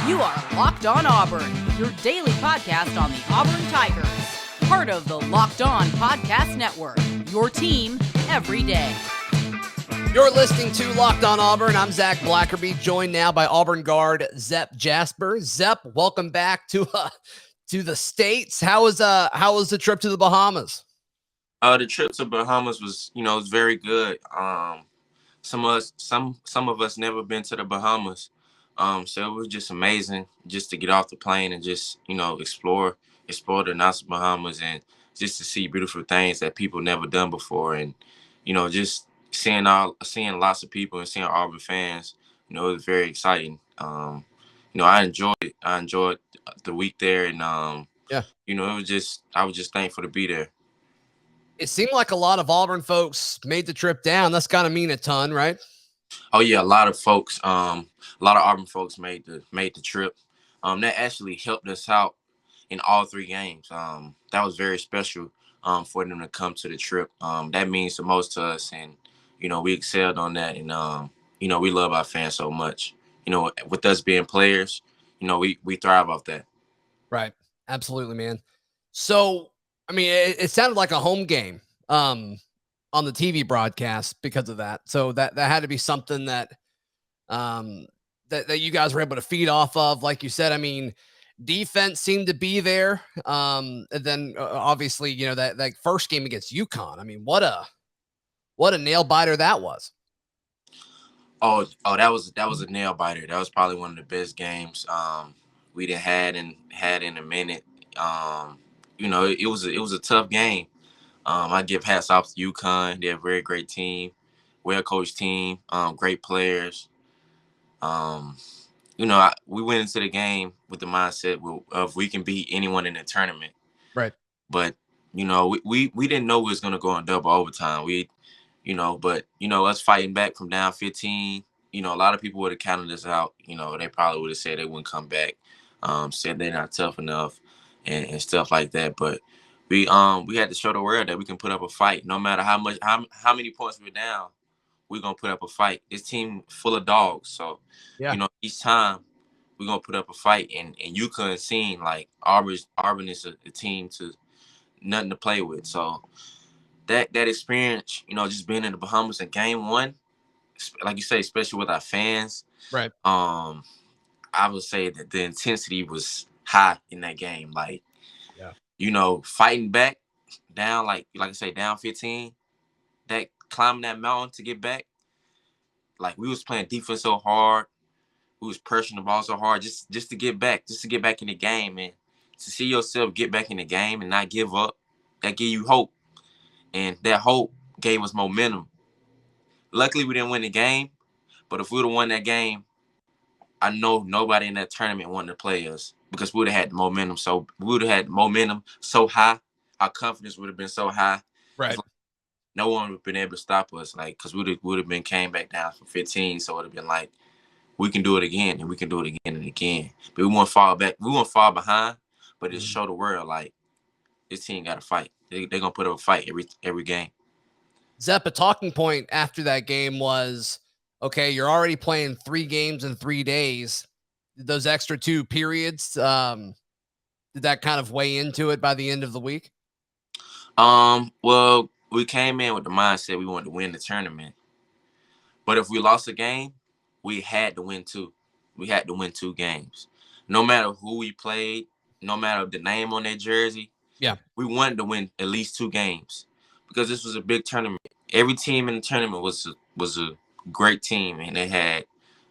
You are Locked On Auburn, your daily podcast on the Auburn Tigers. Part of the Locked On Podcast Network, your team every day. You're listening to Locked On Auburn. I'm Zac Blackerby, joined now by Auburn guard Zep Jasper. Zep, welcome back to the States. How was the trip to the Bahamas? The trip to Bahamas was, was very good. Some of us never been to the Bahamas. So it was just amazing just to get off the plane and just, explore the nice Bahamas and just to see beautiful things that people never done before. And, just seeing lots of people and seeing Auburn fans, it was very exciting. I enjoyed it. I enjoyed the week there. And, I was just thankful to be there. It seemed like a lot of Auburn folks made the trip down. That's got to mean a ton, right? Oh yeah, a lot of Auburn folks made the trip. That actually helped us out in all three games. That was very special for them to come to the trip. That means the most to us, and we excelled on that. And we love our fans so much. With us being players, we thrive off that. Right, absolutely, man. So, I mean, it sounded like a home game on the TV broadcast because of that. So that had to be something that that you guys were able to feed off of. Like you said, I mean, defense seemed to be there. And then obviously, that first game against UConn. I mean, what a nail biter that was. Oh, that was a nail biter. That was probably one of the best games we'd had in a minute. It was a tough game. I give hats off to UConn. They're a very great team, well-coached team, great players. We went into the game with the mindset of we can beat anyone in the tournament. Right. But, we didn't know we was going to go in double overtime. Us fighting back from down 15, a lot of people would have counted us out. They probably would have said they wouldn't come back, said they're not tough enough and stuff like that. But we had to show the world that we can put up a fight no matter how many points we're down. We're gonna put up a fight. This team full of dogs, so each time we're gonna put up a fight. And UConn seen like Auburn is a team to nothing to play with. So that experience, just being in the Bahamas in game one, like you say, especially with our fans, right? I would say that the intensity was high in that game. Like, fighting back down, like I say, down 15, that climbing that mountain to get back. Like, we was playing defense so hard. We was pressuring the ball so hard just to get back in the game. And to see yourself get back in the game and not give up, that gave you hope. And that hope gave us momentum. Luckily, we didn't win the game. But if we would have won that game, I know nobody in that tournament wanted to play us because we would have had the momentum. So we would have had momentum so high. Our confidence would have been so high. Right. Like, no one would have been able to stop us, because we would have been came back down from 15. So it would have been like, we can do it again, and we can do it again and again. But we won't fall back. We won't fall behind, but it show the world, like, this team got to fight. They're going to put up a fight every game. Zep, a talking point after that game was, okay, you're already playing 3 games in 3 days. Those extra 2 periods, did that kind of weigh into it by the end of the week? Well, we came in with the mindset we wanted to win the tournament. But if we lost a game, we had to win 2. We had to win 2 games. No matter who we played, no matter the name on their jersey, we wanted to win at least 2 games because this was a big tournament. Every team in the tournament was a great team, and they had,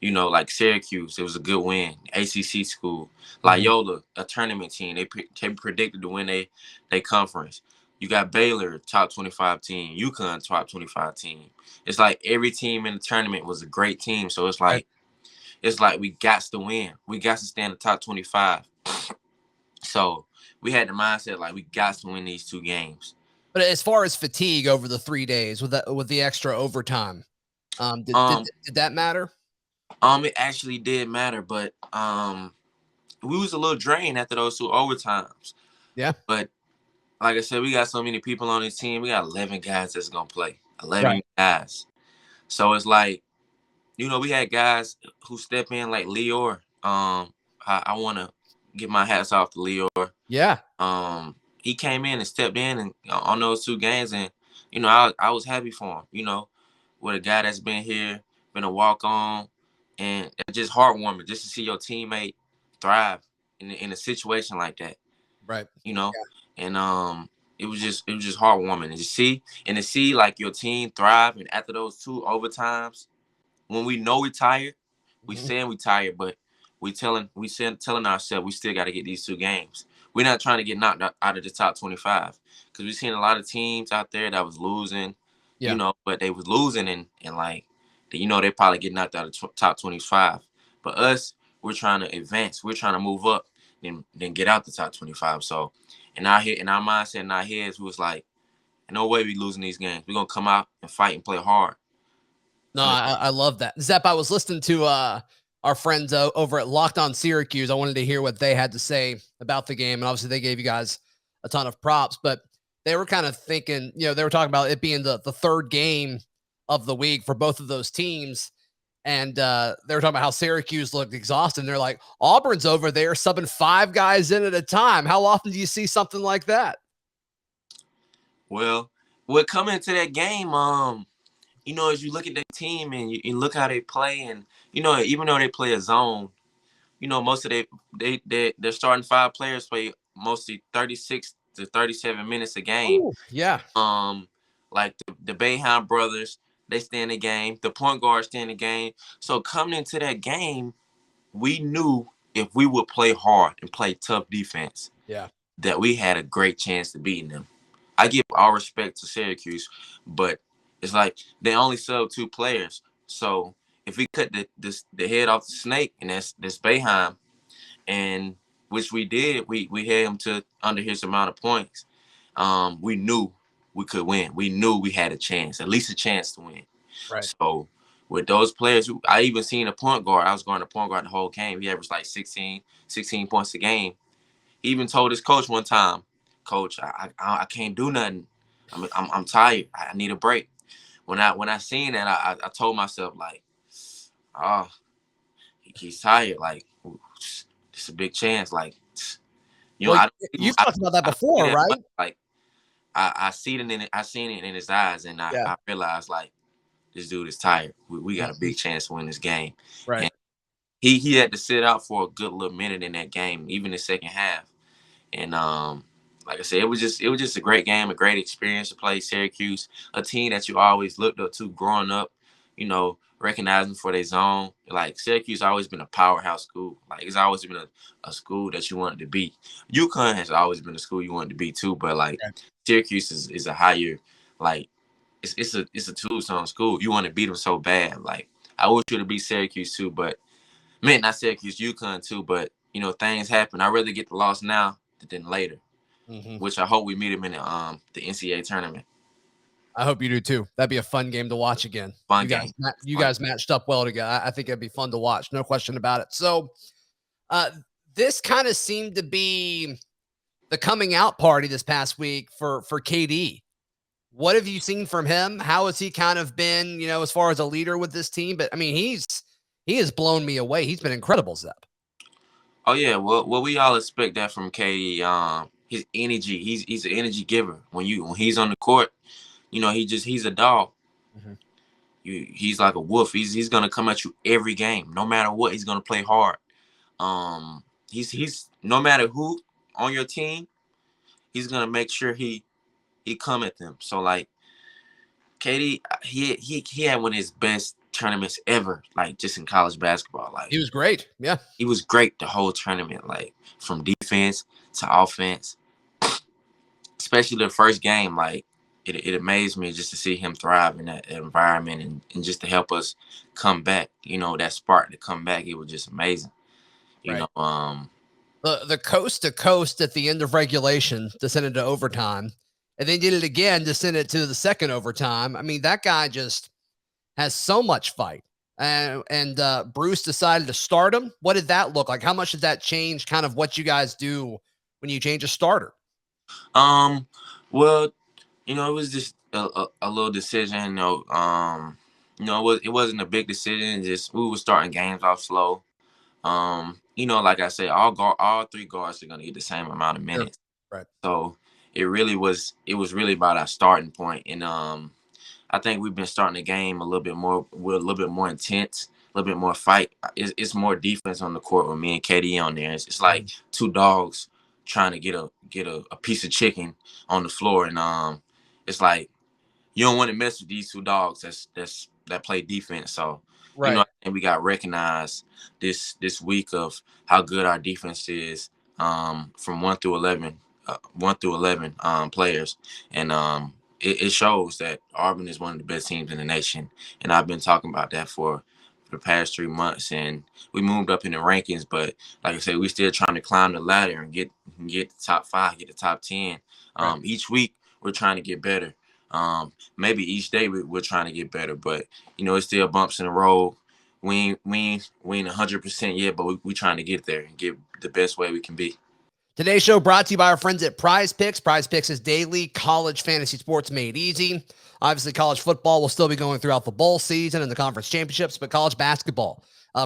like Syracuse, it was a good win. ACC school, Loyola, a tournament team. They predicted to win their conference. You got Baylor, top 25 team. UConn, top 25 team. It's like every team in the tournament was a great team. So it's like we got to win. We got to stay in the top 25. So we had the mindset like we got to win these 2 games. But as far as fatigue over the 3 days with the extra overtime, did that matter? It actually did matter, but we was a little drained after those 2 overtimes. Yeah. But like I said, we got so many people on this team. We got 11 guys that's going to play. 11 guys. So it's like, we had guys who step in like Lior, I want to give my hats off to Lior. Yeah. He came in and stepped in and on those 2 games, and I was happy for him. With a guy that's been here, been a walk on, and it's just heartwarming just to see your teammate thrive in a situation like that. Right. And it was just heartwarming to see like your team thrive, and after those 2 overtimes, when we know we're tired, we saying we tired, but we telling ourselves we still got to get these 2 games. We're not trying to get knocked out of the top 25, because we've seen a lot of teams out there that was losing, but they was losing and like, they probably get knocked out of top 25. But us, we're trying to advance. We're trying to move up, then get out the top 25. So in our mindset, in our heads, we was like, no way we losing these games. We're gonna come out and fight and play hard. No, I love that. Zep, I was listening to our friends over at Locked On Syracuse. I wanted to hear what they had to say about the game. And obviously they gave you guys a ton of props, but they were kind of thinking, they were talking about it being the 3rd game of the week for both of those teams. And they were talking about how Syracuse looked exhausted. And they're like, Auburn's over there subbing 5 guys in at a time. How often do you see something like that? Well, coming into that game, as you look at the team and you look how they play, and even though they play a zone, most of their starting 5 players play mostly 36 to 37 minutes a game. Ooh, yeah. Like the Boeheim brothers, they stay in the game. The point guards stay in the game. So coming into that game, we knew if we would play hard and play tough defense, that we had a great chance to beating them. I give all respect to Syracuse, but it's like they only sub 2 players. So if we cut the head off the snake, and that's Boeheim, and which we did, we had him to under his amount of points. We knew we could win. We knew we had a chance, at least a chance to win. Right. So with those players, I even seen a point guard. I was going to point guard the whole game. He averaged like 16 points a game. He even told his coach one time, "Coach, I can't do nothing. I'm tired. I need a break." When I seen that, I told myself, like, oh, he's tired. Like, it's a big chance. Like, you've talked about that before, right? Much. Like, I seen it in his eyes, and I realized, like, this dude is tired. We got a big chance to win this game. Right. And he had to sit out for a good little minute in that game, even the second half. And like I said, it was just a great game, a great experience to play Syracuse, a team that you always looked up to growing up, recognizing for their zone. Like, Syracuse always been a powerhouse school. Like, it's always been a school that you wanted to beat. UConn has always been a school you wanted to beat too, but like Syracuse is a higher, like, it's a two-zone school. You want to beat them so bad. Like, I wish you to beat Syracuse too, but not Syracuse, UConn too, but things happen. I'd rather get the loss now than later. Which I hope we meet him in the NCAA tournament. I hope you do too. That'd be a fun game to watch again. You guys matched up well together. I think it'd be fun to watch. No question about it. So this kind of seemed to be the coming out party this past week for KD. What have you seen from him? How has he kind of been, as far as a leader with this team? But I mean, he has blown me away. He's been incredible, Zep. Oh yeah, well we all expect that from KD. His energy, he's an energy giver. When he's on the court, he's a dog. He's like a wolf. He's gonna come at you every game, no matter what. He's gonna play hard. He's no matter who on your team, he's gonna make sure he come at them. So like KD, he had one of his best tournaments ever, like just in college basketball. Like, he was great. Yeah, he was great the whole tournament, like from defense to offense. Especially the first game, like it amazed me just to see him thrive in that environment and just to help us come back. That spark to come back, it was just amazing. The coast to coast at the end of regulation to send it to overtime, and then did it again to send it to the second overtime. I mean, that guy just has so much fight. And Bruce decided to start him. What did that look like? How much did that change kind of what you guys do when you change a starter? Well, it was just a little decision. It wasn't a big decision. Just we were starting games off slow. like I said, all three guards are gonna get the same amount of Sure. minutes. Right. So it was really about our starting point. And I think we've been starting the game a little bit more. We're a little bit more intense, a little bit more fight. It's more defense on the court with me and KD on there. It's like two dogs trying to get a piece of chicken on the floor, and it's like you don't want to mess with these two dogs that play defense. So Right. I think we got recognized this week of how good our defense is, from 1 through 11 players, and it shows that Auburn is one of the best teams in the nation. And I've been talking about that for the past 3 months, and we moved up in the rankings. But like I said, we still trying to climb the ladder and get the top 5, get the top 10. Right. Each week we're trying to get better. Maybe each day we're trying to get better, but it's still bumps in the road. We ain't 100% yet, but we trying to get there and get the best way we can be. Today's show brought to you by our friends at Prize Picks. Prize Picks is daily college fantasy sports made easy. Obviously, college football will still be going throughout the bowl season and the conference championships, but college basketball,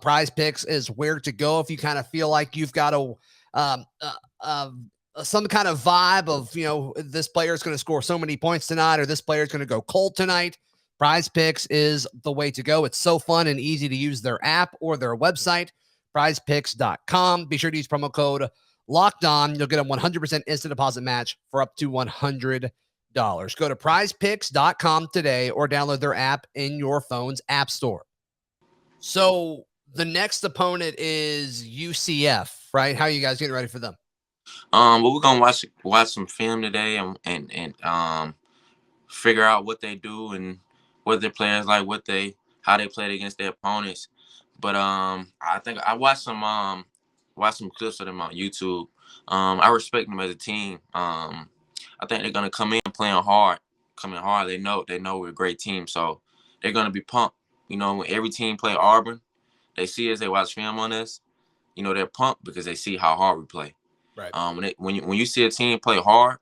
Prize Picks is where to go if you kind of feel like you've got some kind of vibe of, this player is going to score so many points tonight, or this player is going to go cold tonight. Prize Picks is the way to go. It's so fun and easy to use their app or their website, prizepicks.com. Be sure to use promo code Locked On. You'll get a 100% instant deposit match for up to $100. Go to prizepicks.com today or download their app in your phone's app store. So the next opponent is UCF, right? How are you guys getting ready for them? But we're gonna watch some film today and figure out what they do and what their players like, how they played against their opponents. But I think I watched some clips of them on YouTube. I respect them as a team. I think they're gonna come in playing hard, They know we're a great team, so they're gonna be pumped. When every team play Auburn, they see us, they watch film on us. They're pumped because they see how hard we play. Right. When you see a team play hard,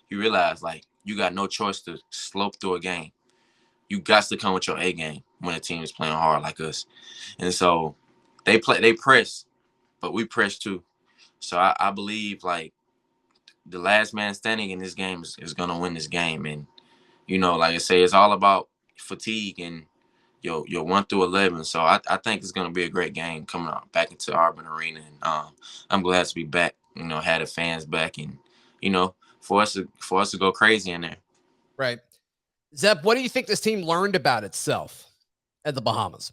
you realize like you got no choice to slope through a game. You got to come with your A game when a team is playing hard like us. And so they press, but we press too. So I believe like the last man standing in this game is gonna win this game. And like I say, it's all about fatigue and your 1 through 11. So I think it's gonna be a great game coming out back into Auburn Arena, and I'm glad to be back. Had the fans back, and for us to go crazy in there. Right. Zep, what do you think this team learned about itself at the Bahamas?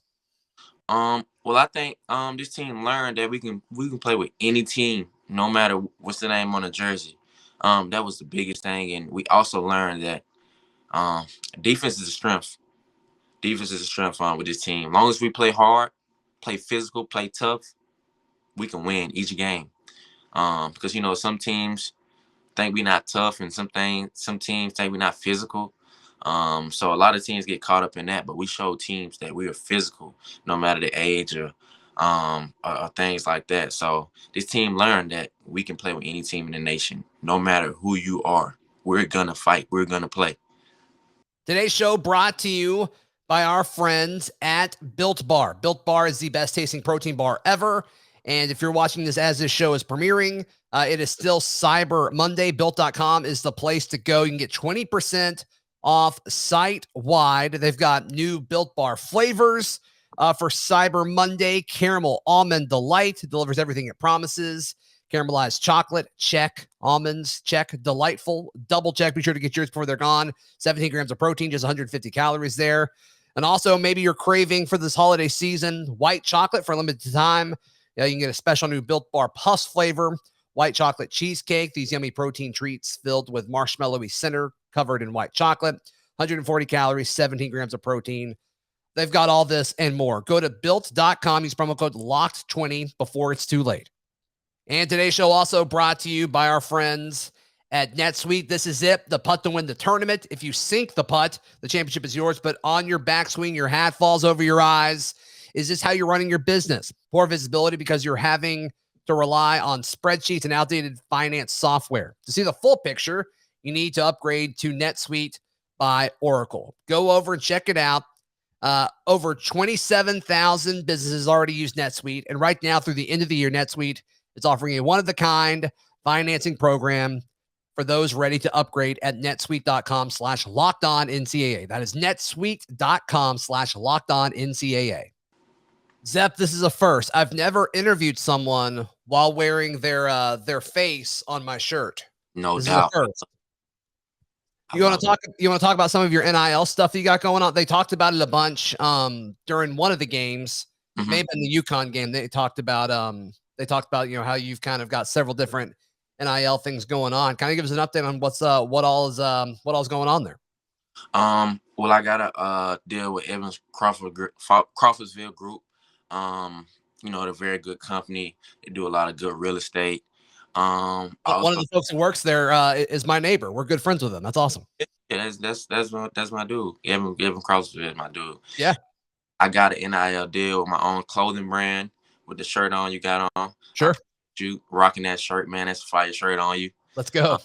Well, I think this team learned that we can play with any team, no matter what's the name on the jersey. That was the biggest thing, and we also learned that defense is a strength. Defense is a strength with this team. As long as we play hard, play physical, play tough, we can win each game. Because some teams think we're not tough, and some teams think we're not physical. So a lot of teams get caught up in that, but we show teams that we are physical, no matter the age or things like that. So this team learned that we can play with any team in the nation, no matter who you are. We're gonna fight. We're gonna play. Today's show brought to you by our friends at Built Bar. Built Bar is the best tasting protein bar ever. And if you're watching this as this show is premiering, it is still Cyber Monday. Built.com is the place to go. You can get 20% off site-wide. They've got new Built Bar flavors for Cyber Monday. Caramel Almond Delight delivers everything it promises. Caramelized chocolate, check. Almonds, check. Delightful, double check. Be sure to get yours before they're gone. 17 grams of protein, just 150 calories there. And also, maybe you're craving for this holiday season, white chocolate for a limited time. You can get a special new Built Bar Puffs flavor, white chocolate cheesecake. These yummy protein treats filled with marshmallowy center covered in white chocolate. 140 calories, 17 grams of protein. They've got all this and more. Go to built.com. Use promo code LOCKED20 before it's too late. And today's show also brought to you by our friends at NetSuite. This is it, the putt to win the tournament. If you sink the putt, the championship is yours, but on your backswing, your hat falls over your eyes. Is this how you're running your business? Poor visibility because you're having to rely on spreadsheets and outdated finance software. To see the full picture, you need to upgrade to NetSuite by Oracle. Go over and check it out. Over 27,000 businesses already use NetSuite. And right now, through the end of the year, NetSuite is offering a one-of-the-kind financing program for those ready to upgrade at netsuite.com/lockedonncaa. That is netsuite.com/lockedonncaa. Zep, this is a first. I've never interviewed someone while wearing their face on my shirt. No This doubt. is a first. You want to talk about some of your NIL stuff that you got going on? They talked about it a bunch during one of the games, maybe in the UConn game. They talked about how you've kind of got several different NIL things going on. Kind of give us an update on what all is going on there. Well, I got a deal with Evans Crawfordsville Group. They're a very good company. They do a lot of good real estate. One of the folks who works there is my neighbor. We're good friends with him. That's awesome. Yeah, that's my dude. Evan Crawfordsville is my dude. Yeah. I got an NIL deal with my own clothing brand with the shirt on you got on. Sure. You rocking that shirt, man. That's a fire shirt on you. Let's go.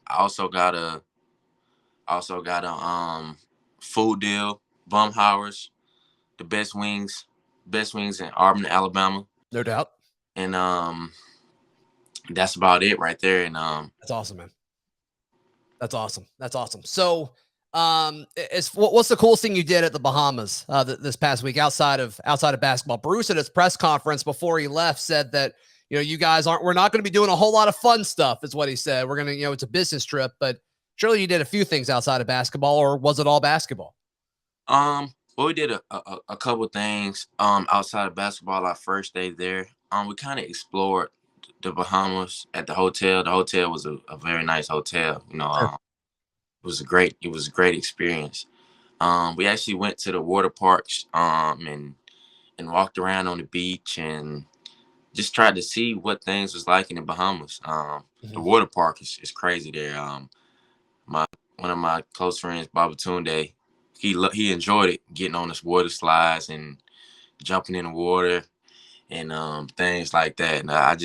I also got a food deal, Bumhauer's, the best wings in Auburn, Alabama. No doubt. And that's about it right there. And that's awesome, man. That's awesome. So what's the coolest thing you did at the Bahamas this past week outside of basketball? Bruce at his press conference before he left said that you guys we're not going to be doing a whole lot of fun stuff, is what he said. We're going to it's a business trip, but surely you did a few things outside of basketball, or was it all basketball? Well, we did a couple things outside of basketball. Our first day there, we kind of explored the Bahamas at the hotel. The hotel was a very nice hotel. Sure. It was a great experience. We actually went to the water parks and walked around on the beach and just tried to see what things was like in the Bahamas. The water park is crazy there. One of my close friends, Babatunde, he enjoyed it, getting on this water slides and jumping in the water and things like that. And I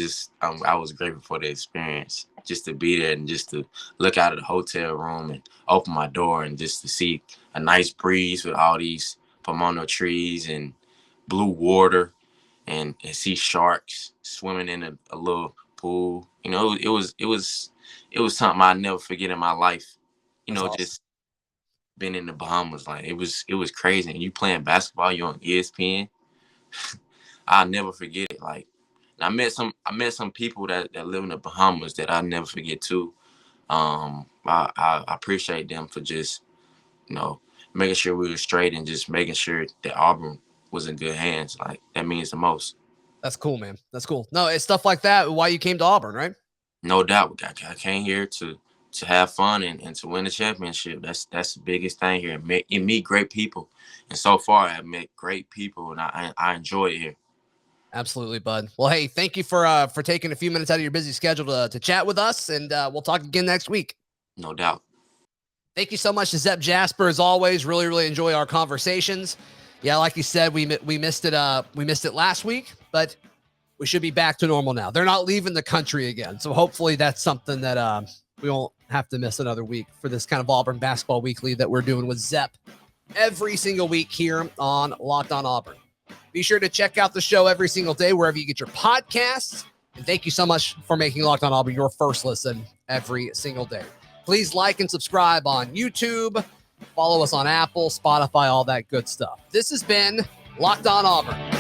was grateful for the experience, just to be there and just to look out of the hotel room and open my door and just to see a nice breeze with all these pomona trees and blue water and see sharks swimming in a little pool. It was something I'll never forget in my life. Awesome. Just being in the Bahamas, like it was crazy. And you playing basketball, you're on ESPN. I'll never forget it. Like, I met some people that live in the Bahamas that I'll never forget too. I appreciate them for just, making sure we were straight and just making sure that Auburn was in good hands. Like, that means the most. That's cool, man. That's cool. No, it's stuff like that why you came to Auburn, right? No doubt. I came here to have fun and to win a championship. That's the biggest thing here. And meet great people. And so far, I've met great people, and I enjoy it here. Absolutely, bud. Well, hey, thank you for taking a few minutes out of your busy schedule to chat with us, and we'll talk again next week. No doubt. Thank you so much to Zep Jasper, as always. Really, really enjoy our conversations. Yeah, like you said, we missed it. We missed it last week, but we should be back to normal now. They're not leaving the country again, so hopefully that's something that we won't have to miss another week for this kind of Auburn Basketball Weekly that we're doing with Zep every single week here on Locked On Auburn. Be sure to check out the show every single day wherever you get your podcasts. And thank you so much for making Locked On Auburn your first listen every single day. Please like and subscribe on YouTube. Follow us on Apple, Spotify, all that good stuff. This has been Locked On Auburn.